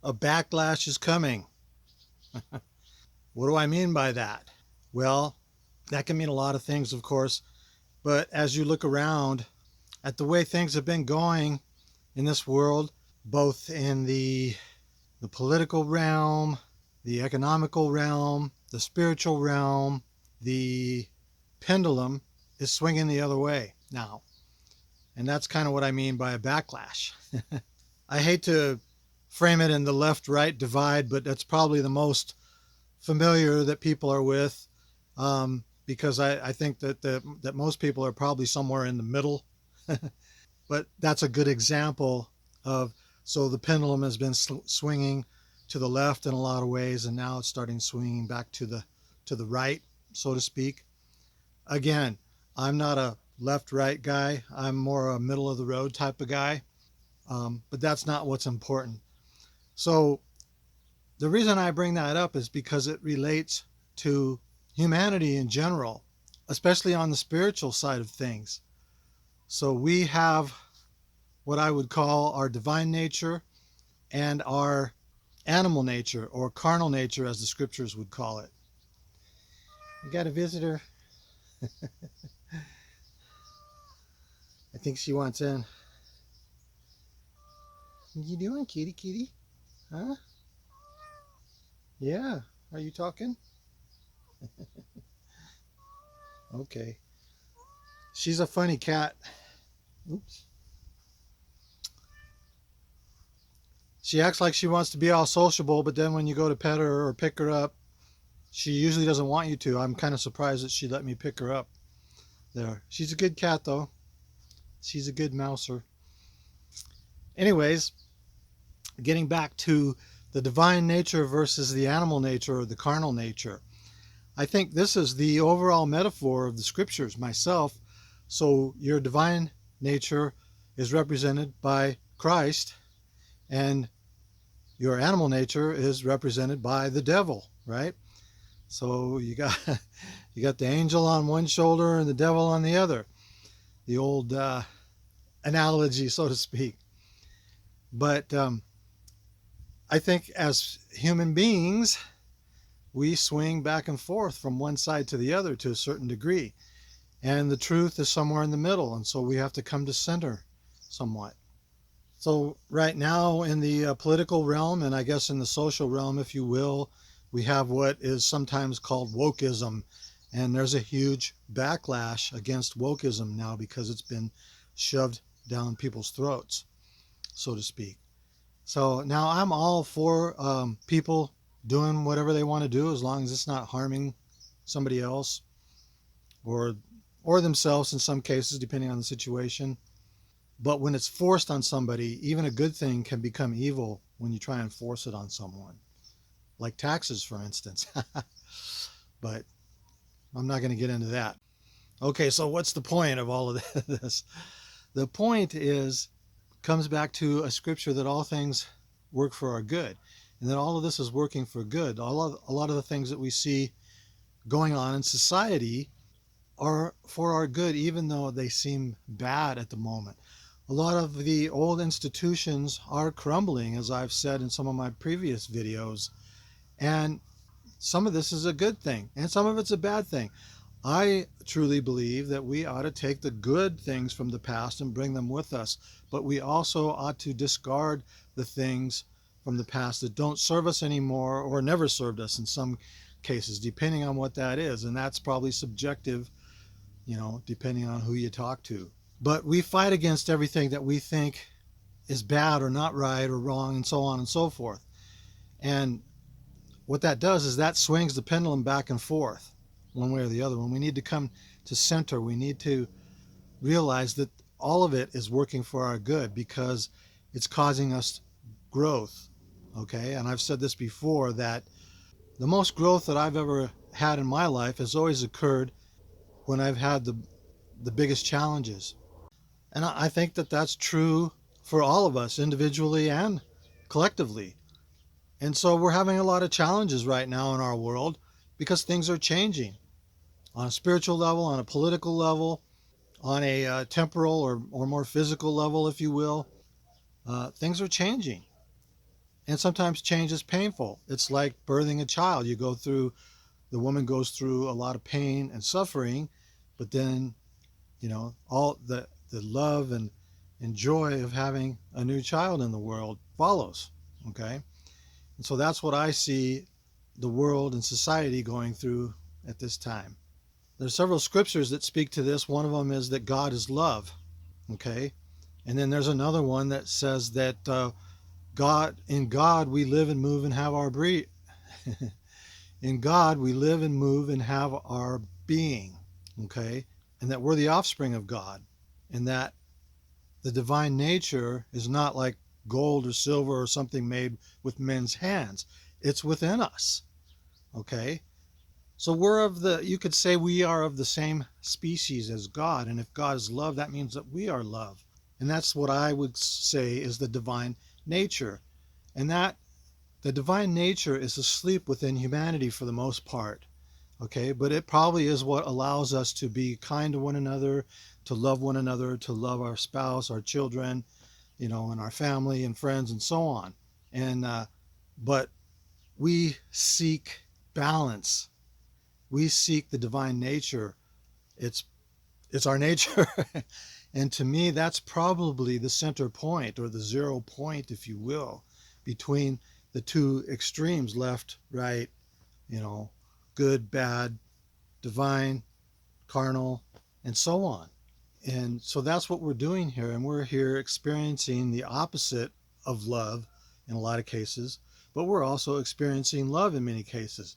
A backlash is coming. What do I mean by that? Well, that can mean a lot of things, of course, but as you look around at the way things have been going in this world, both in the political realm, the economical realm, the spiritual realm, the pendulum is swinging the other way now. And that's kind of what I mean by a backlash. I hate to frame it in the left right divide, but that's probably the most familiar that people are with, because I think that most people are probably somewhere in the middle. But that's a good example of, so the pendulum has been swinging to the left in a lot of ways, and now it's starting swinging back to the right, so to speak. Again, I'm not a left right guy. I'm more a middle of the road type of guy. But that's not what's important. So the reason I bring that up is because it relates to humanity in general, especially on the spiritual side of things. So we have what I would call our divine nature and our animal nature, or carnal nature as the scriptures would call it. We got a visitor. I think she wants in. What you doing, kitty kitty? Huh? Yeah. Are you talking? Okay. She's a funny cat. Oops. She acts like she wants to be all sociable, but then when you go to pet her or pick her up, she usually doesn't want you to. I'm kind of surprised that she let me pick her up there. She's a good cat, though. She's a good mouser. Anyways, getting back to the divine nature versus the animal nature or the carnal nature. I think this is the overall metaphor of the scriptures myself. So your divine nature is represented by Christ, and your animal nature is represented by the devil, right? So you got you got the angel on one shoulder and the devil on the other. The old analogy, so to speak. But I think as human beings, we swing back and forth from one side to the other to a certain degree. And the truth is somewhere in the middle. And so we have to come to center somewhat. So right now in the political realm, and I guess in the social realm, if you will, we have what is sometimes called wokeism. And there's a huge backlash against wokeism now because it's been shoved down people's throats, so to speak. So now I'm all for people doing whatever they want to do as long as it's not harming somebody else or themselves in some cases, depending on the situation. But when it's forced on somebody, even a good thing can become evil when you try and force it on someone, like taxes, for instance. But I'm not going to get into that. Okay, so what's the point of all of this? The point is, comes back to a scripture that all things work for our good, and that all of this is working for good. A lot of the things that we see going on in society are for our good, even though they seem bad at the moment. A lot of the old institutions are crumbling, as I've said in some of my previous videos, and some of this is a good thing, and some of it's a bad thing. I truly believe that we ought to take the good things from the past and bring them with us, but we also ought to discard the things from the past that don't serve us anymore or never served us in some cases, depending on what that is. And that's probably subjective, depending on who you talk to. But we fight against everything that we think is bad or not right or wrong and so on and so forth. And what that does is that swings the pendulum back and forth one way or the other. When we need to come to center, we need to realize that all of it is working for our good because it's causing us growth. Okay, and I've said this before, that the most growth that I've ever had in my life has always occurred when I've had the biggest challenges. And I think that that's true for all of us, individually and collectively. And so we're having a lot of challenges right now in our world because things are changing on a spiritual level, on a political level, on a temporal or more physical level, if you will. Things are changing. And sometimes change is painful. It's like birthing a child. The woman goes through a lot of pain and suffering, but then, all the love and joy of having a new child in the world follows. Okay. And so that's what I see the world and society going through at this time. There's several scriptures that speak to this. One of them is that God is love. Okay. And then there's another one that says that in God we live and move and have our in God we live and move and have our being. Okay. And that we're the offspring of God. And that the divine nature is not like gold or silver or something made with men's hands. It's within us. Okay. So you could say we are of the same species as God. And if God is love, that means that we are love. And that's what I would say is the divine nature. And that the divine nature is asleep within humanity for the most part. Okay. But it probably is what allows us to be kind to one another, to love our spouse, our children, and our family and friends and so on. And, but we seek balance. We seek the divine nature. It's it's our nature. And to me, that's probably the center point or the 0 point, if you will, between the two extremes, left, right, you know, good, bad, divine, carnal, and so on. And so that's what we're doing here. And we're here experiencing the opposite of love in a lot of cases, but we're also experiencing love in many cases.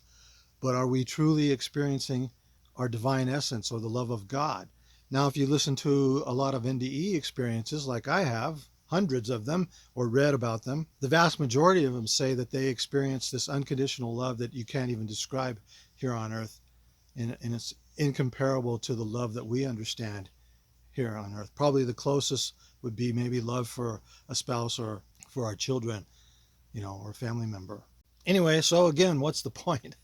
But are we truly experiencing our divine essence or the love of God? Now, if you listen to a lot of NDE experiences, like I have, hundreds of them, or read about them, the vast majority of them say that they experience this unconditional love that you can't even describe here on earth. And it's incomparable to the love that we understand here on earth. Probably the closest would be maybe love for a spouse or for our children, or a family member. Anyway, so again, what's the point?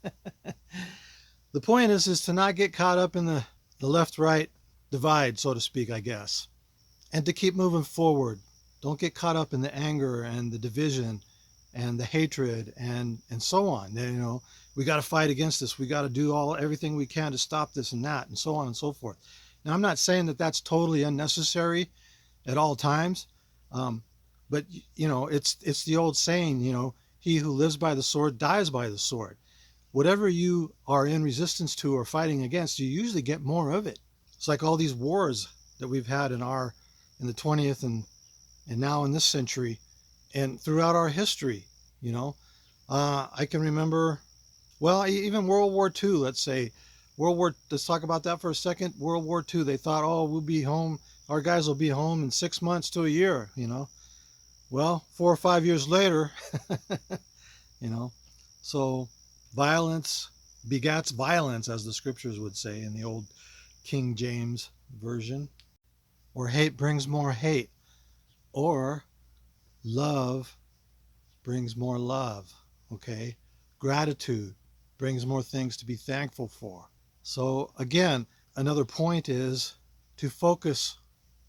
The point is to not get caught up in the left-right divide, so to speak, I guess, and to keep moving forward. Don't get caught up in the anger and the division and the hatred and so on. We got to fight against this. We got to do everything we can to stop this and that and so on and so forth. Now, I'm not saying that that's totally unnecessary at all times, but it's the old saying, he who lives by the sword dies by the sword. Whatever you are in resistance to or fighting against, you usually get more of it. It's like all these wars that we've had in the 20th and now in this century and throughout our history. I can remember, well, even World War II, let's say, let's talk about that for a second. World War II, they thought, oh, we'll be home, our guys will be home in 6 months to a year, Well, 4 or 5 years later, so violence begats violence, as the scriptures would say in the old King James version, or hate brings more hate, or love brings more love, okay? Gratitude brings more things to be thankful for. So again, another point is to focus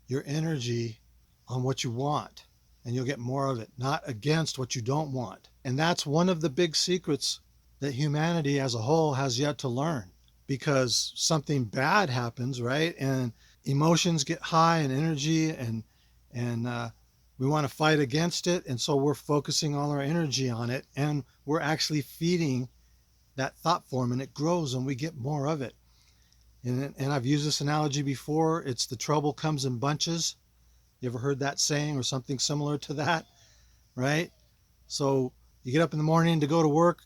your energy on what you want, and you'll get more of it, not against what you don't want. And that's one of the big secrets that humanity as a whole has yet to learn, because something bad happens, right? And emotions get high and energy and we want to fight against it. And so we're focusing all our energy on it, and we're actually feeding that thought form, and it grows and we get more of it. And I've used this analogy before. It's the trouble comes in bunches. You ever heard that saying or something similar to that, right? So you get up in the morning to go to work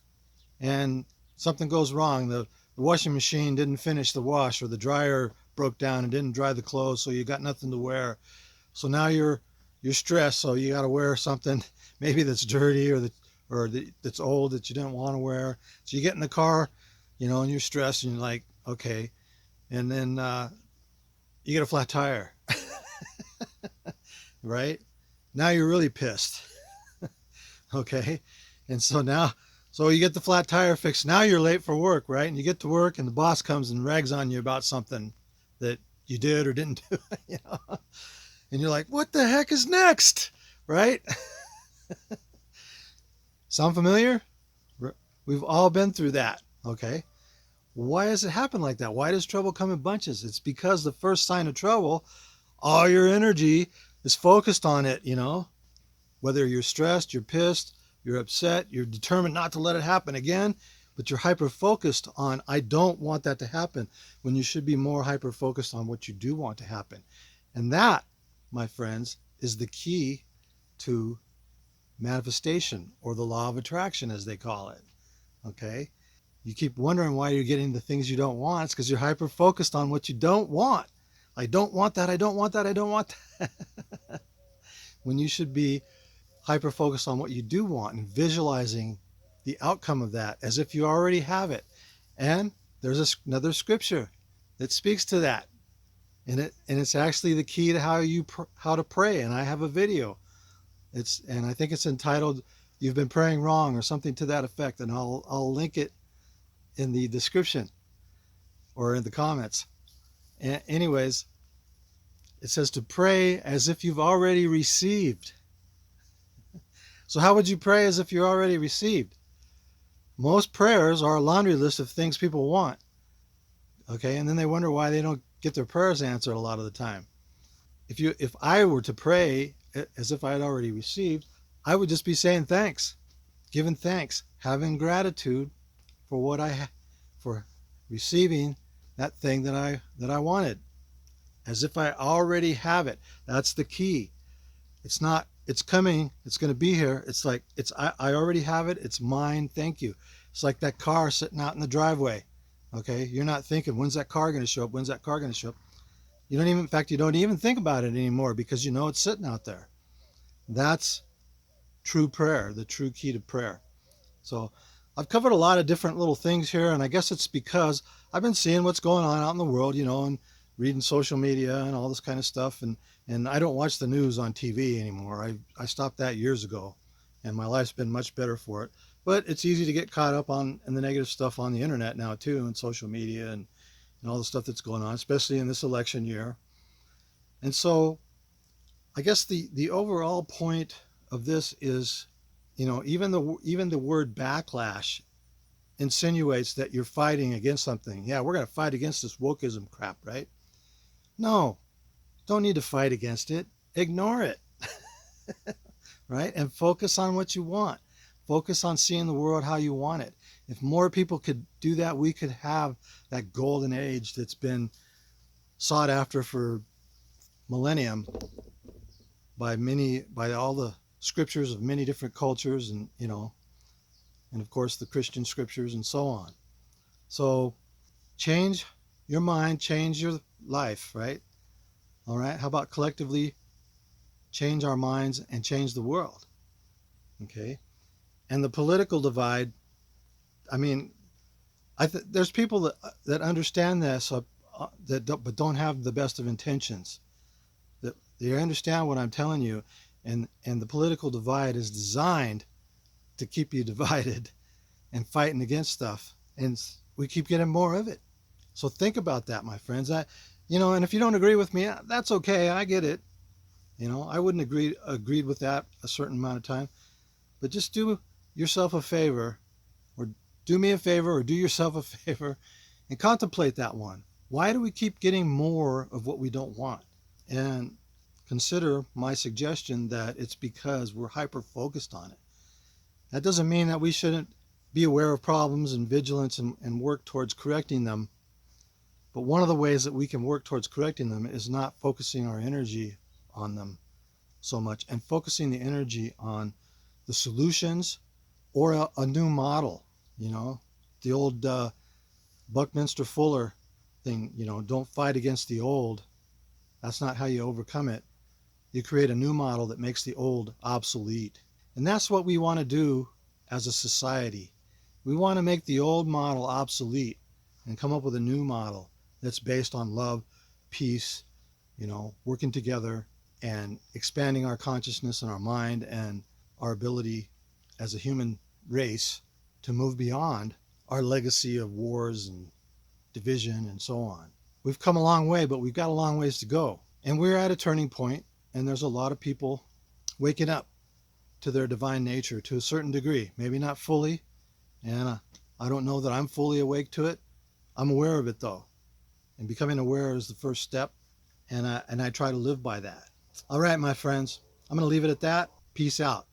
and something goes wrong. The washing machine didn't finish the wash, or the dryer broke down and didn't dry the clothes, so you got nothing to wear. So now you're stressed, so you got to wear something maybe that's dirty or that's old that you didn't want to wear. So you get in the car, and you're stressed, and you're like, okay, and then you get a flat tire, right? Now you're really pissed. Okay, and so you get the flat tire fixed. Now you're late for work, right? And you get to work, and the boss comes and rags on you about something that you did or didn't do, and you're like, what the heck is next, right? Sound familiar? We've all been through that. Okay. Why does it happen like that? Why does trouble come in bunches? It's because the first sign of trouble, all your energy is focused on it, whether you're stressed, you're pissed, you're upset, you're determined not to let it happen again, but you're hyper focused on, I don't want that to happen, when you should be more hyper focused on what you do want to happen. And that, my friends, is the key to manifestation, or the law of attraction, as they call it. Okay? You keep wondering why you're getting the things you don't want. It's because you're hyper focused on what you don't want. I don't want that. I don't want that. I don't want that. When you should be hyper focused on what you do want and visualizing the outcome of that as if you already have it. And there's another scripture that speaks to that. And it's actually the key to how to pray. And I have a video. And I think it's entitled "You've Been Praying Wrong" or something to that effect. And I'll link it in the description or in the comments. Anyways, it says to pray as if you've already received. So how would you pray as if you're already received? Most prayers are a laundry list of things people want. Okay, and then they wonder why they don't get their prayers answered a lot of the time. If I were to pray as if I had already received, I would just be saying thanks, giving thanks, having gratitude for for receiving that thing that I wanted, as if I already have it. That's the key. It's coming, it's going to be here. It's like I already have it. It's mine. Thank you. It's like that car sitting out in the driveway. Okay, you're not thinking, when's that car going to show up? When's that car going to show up? In fact, you don't even think about it anymore because you know it's sitting out there. That's true prayer, the true key to prayer. So I've covered a lot of different little things here, and I guess it's because I've been seeing what's going on out in the world, and reading social media and all this kind of stuff. And I don't watch the news on TV anymore. I stopped that years ago, and my life's been much better for it. But it's easy to get caught up in the negative stuff on the internet now too, and social media and all the stuff that's going on, especially in this election year. And so I guess the overall point of this is, even the word backlash insinuates that you're fighting against something. Yeah, we're going to fight against this wokeism crap, right? No, don't need to fight against it. Ignore it, right? And focus on what you want. Focus on seeing the world how you want it. If more people could do that, we could have that golden age that's been sought after for millennium by all the scriptures of many different cultures, and and of course the Christian scriptures and so on. So change your mind, change your life, right? All right. How about collectively change our minds and change the world? Okay. And the political divide, I mean, there's people that understand this, but don't have the best of intentions. That they understand what I'm telling you, and the political divide is designed to keep you divided and fighting against stuff, and we keep getting more of it. So think about that, my friends. And if you don't agree with me, that's okay. I get it. I wouldn't agreed with that a certain amount of time, but just do yourself a favor, or do me a favor, or do yourself a favor, and contemplate that one. Why do we keep getting more of what we don't want? And consider my suggestion that it's because we're hyper focused on it. That doesn't mean that we shouldn't be aware of problems and vigilance and work towards correcting them. But one of the ways that we can work towards correcting them is not focusing our energy on them so much, and focusing the energy on the solutions, or a new model. The old Buckminster Fuller thing, don't fight against the old. That's not how you overcome it. You create a new model that makes the old obsolete. And that's what we want to do as a society. We want to make the old model obsolete and come up with a new model that's based on love, peace, working together and expanding our consciousness and our mind and our ability as a human race to move beyond our legacy of wars and division and so on. We've come a long way, but we've got a long ways to go. And we're at a turning point, and there's a lot of people waking up. to their divine nature to a certain degree, maybe not fully, and I don't know that I'm fully awake to it. I'm aware of it though, and becoming aware is the first step, and I try to live by that. All right, my friends, I'm going to leave it at that. Peace out.